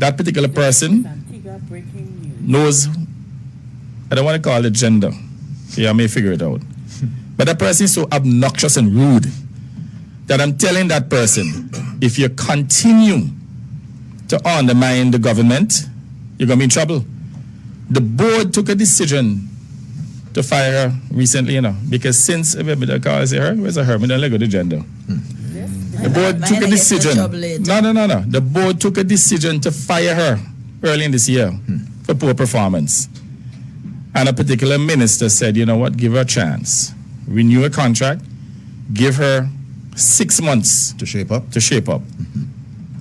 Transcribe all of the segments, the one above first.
that particular person knows, I don't want to call it gender. Yeah, I may figure it out. But that person is so obnoxious and rude that I'm telling that person, if you continue to undermine the government, you're going to be in trouble. The board took a decision to fire her recently, because since, where's her? We don't let go to gender. The board took a decision. No. The board took a decision to fire her early in this year for poor performance. And a particular minister said, you know what, give her a chance. Renew a contract, give her 6 months to shape up.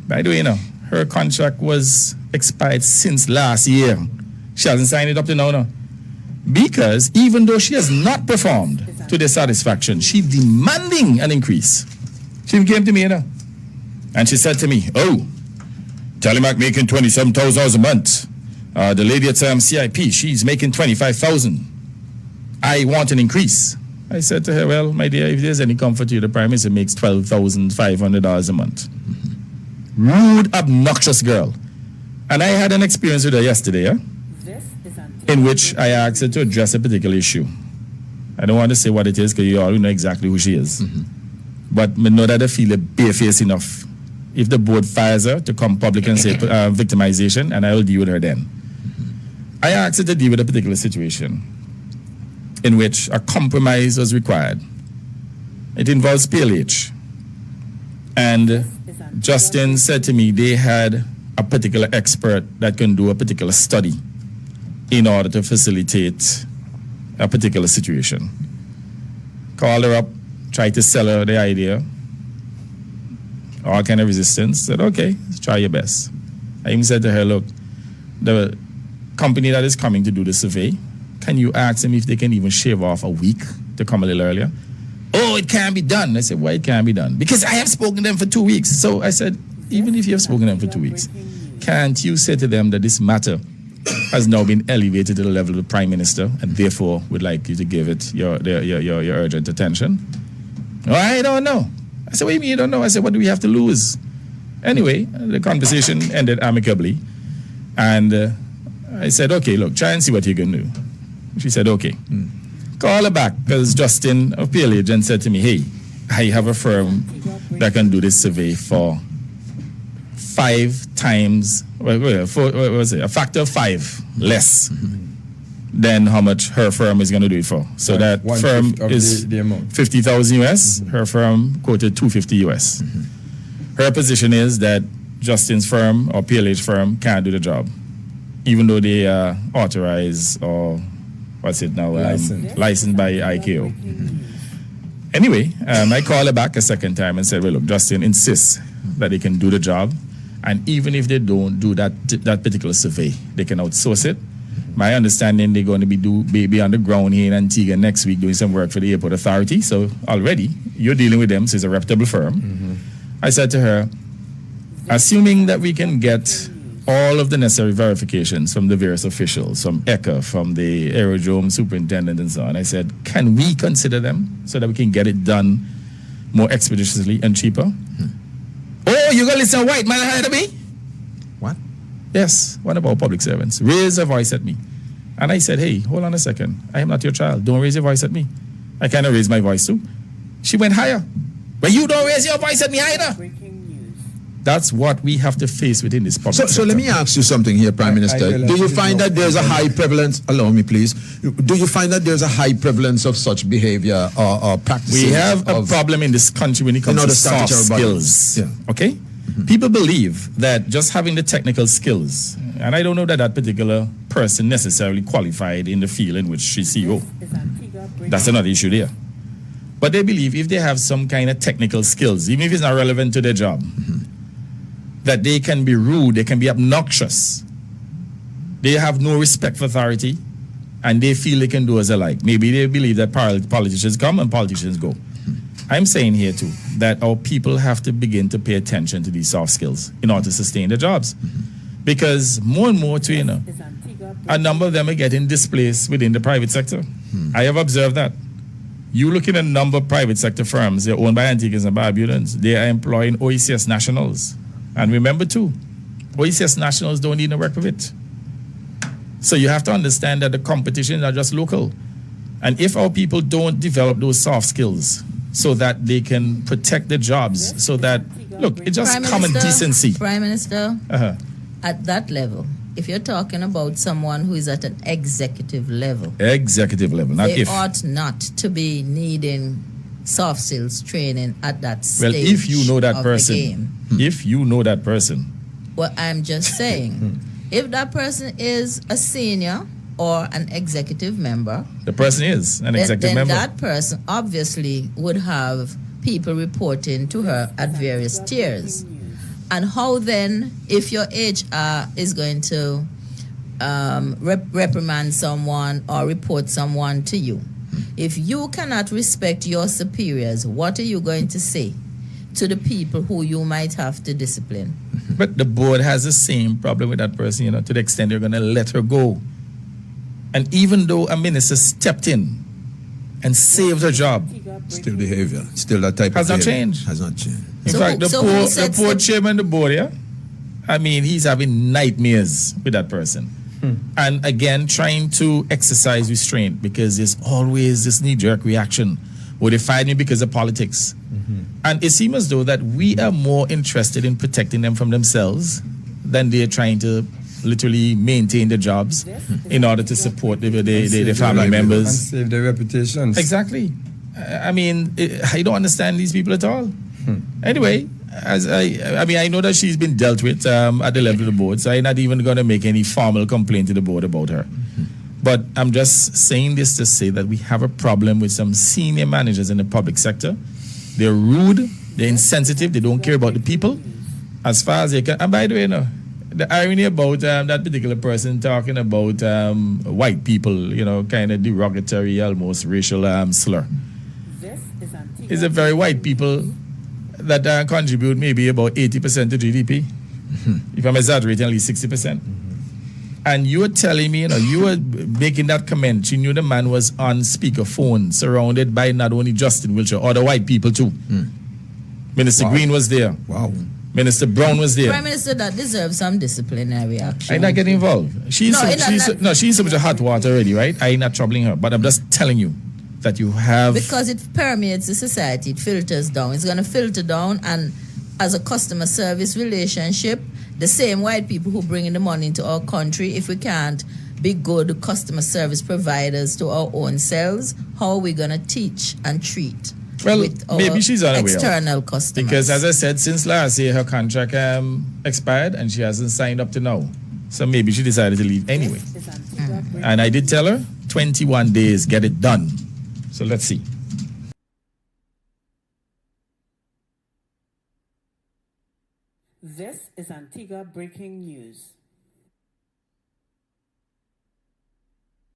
By the way, her contract was expired since last year. She hasn't signed it up to now. Because even though she has not performed to their satisfaction, she's demanding an increase. She came to me, and she said to me, oh, Telemark making $27,000 a month. The lady at CIP, she's making $25,000. I want an increase. I said to her, well, my dear, if there's any comfort to you, the Prime Minister makes $12,500 a month. Rude, obnoxious girl. And I had an experience with her yesterday, in which I asked her to address a particular issue. I don't want to say what it is, because you all know exactly who she is. But I know that I feel barefaced enough. If the board fires her, to come public and say victimization, and I will deal with her then. I asked her to deal with a particular situation in which a compromise was required. It involves PLH. And Justin said to me they had a particular expert that can do a particular study in order to facilitate a particular situation. Called her up, tried to sell her the idea. All kind of resistance. Said, okay, try your best. I even said to her, look, the company that is coming to do the survey, can you ask them if they can even shave off a week to come a little earlier? Oh, it can't be done. I said, why it can't be done? Because I have spoken to them for 2 weeks. So I said, even if you have spoken to them for 2 weeks, can't you say to them that this matter has now been elevated to the level of the Prime Minister and therefore would like you to give it your urgent attention? Oh, I don't know. I said, what do you mean you don't know? I said, what do we have to lose? Anyway, the conversation ended amicably. And I said, okay, look, try and see what you can do. She said, okay. Call her back, because Justin of PLH and said to me, hey, I have a firm that can do this survey for 5 times, a factor of 5 less than how much her firm is going to do it for. So that firm is $50,000 US. Her firm quoted $250 US. Her position is that Justin's firm or PLH firm can't do the job, even though they are authorized or licensed by IKO. Anyway, I called her back a second time and said, well, look, Justin insists that they can do the job, and even if they don't do that particular survey, they can outsource it. My understanding, they're going to be on the ground here in Antigua next week doing some work for the airport authority. So already you're dealing with them, so it's a reputable firm. I said to her, assuming that we can get all of the necessary verifications from the various officials, from ECA, from the aerodrome superintendent and so on, I said, can we consider them so that we can get it done more expeditiously and cheaper? Oh, you're going to listen to white man ahead of me? What? Yes, one of our public servants raised a voice at me. And I said, hey, hold on a second. I am not your child. Don't raise your voice at me. I kind of raised my voice too. She went higher. But you don't raise your voice at me either. That's what we have to face within this public sector. So let me ask you something here, Prime Minister. Do you find that there's a high prevalence, allow me please, do you find that there's a high prevalence of such behavior or practices? We have a problem in this country when it comes to soft skills. Yeah. Okay? People believe that just having the technical skills, and I don't know that that particular person necessarily qualified in the field in which she's CEO. That's another issue there. But they believe if they have some kind of technical skills, even if it's not relevant to their job, that they can be rude, they can be obnoxious. They have no respect for authority, and they feel they can do as they like. Maybe they believe that politicians come and politicians go. I'm saying here too that our people have to begin to pay attention to these soft skills in order to sustain their jobs. Because more and more too, a number of them are getting displaced within the private sector. I have observed that. You look at a number of private sector firms, they're owned by Antiguans and Barbudans. They are employing OECS nationals. And remember too, OECS nationals don't even work with it. So you have to understand that the competition are just local. And if our people don't develop those soft skills so that they can protect their jobs, so that, look, it's just common decency. Prime Minister, at that level, if you're talking about someone who is at an executive level, not they if. ought not to be needing soft skills training at that stage. Well, if you know that of person, the game. if you know that person. Well, I'm just saying, if that person is a senior or an executive member, the person is an executive member. Then that person obviously would have people reporting to her at various tiers. And how then, if your HR is going to reprimand someone or report someone to you, if you cannot respect your superiors, what are you going to say to the people who you might have to discipline? But the board has the same problem with that person, you know, to the extent they're going to let her go. And even though a minister stepped in and saved her job, still behavior, still that type has of not behavior. changed. Has not changed. In fact, the poor chairman of the board, yeah, I mean, he's having nightmares with that person. And again, trying to exercise restraint, because there's always this knee-jerk reaction where they find me because of politics. And it seems as though that we are more interested in protecting them from themselves than they're trying to literally maintain their jobs in order to support their family members. And save their reputations. Exactly. I mean, I don't understand these people at all. Anyway, I know that she's been dealt with at the level of the board, so I'm not even going to make any formal complaint to the board about her. But I'm just saying this to say that we have a problem with some senior managers in the public sector. They're rude, they're insensitive, they don't care about the people as far as they can. And by the way, the irony about that particular person talking about white people, you know, kind of derogatory, almost racial slur, is a very white people that contribute maybe about 80% to GDP. If I'm exaggerating, at least 60%. And you were telling me, you know, you were making that comment. You knew the man was on speakerphone, surrounded by not only Justin Wiltshire, other white people too. Minister Green was there. Wow. Minister Brown was there. Prime Minister, that deserves some disciplinary action. I'm not getting involved. She's so much hot water already, right? I'm not troubling her, but I'm just telling you that you have... Because it permeates the society, it filters down. It's going to filter down, and as a customer service relationship, the same white people who bring in the money into our country, if we can't be good customer service providers to our own selves, how are we going to teach and treat with maybe she's on her way external customers? Because as I said, since last year, her contract expired and she hasn't signed up to now. So maybe she decided to leave anyway. And I did tell her, 21 days, get it done. So let's see. This is Antigua Breaking News.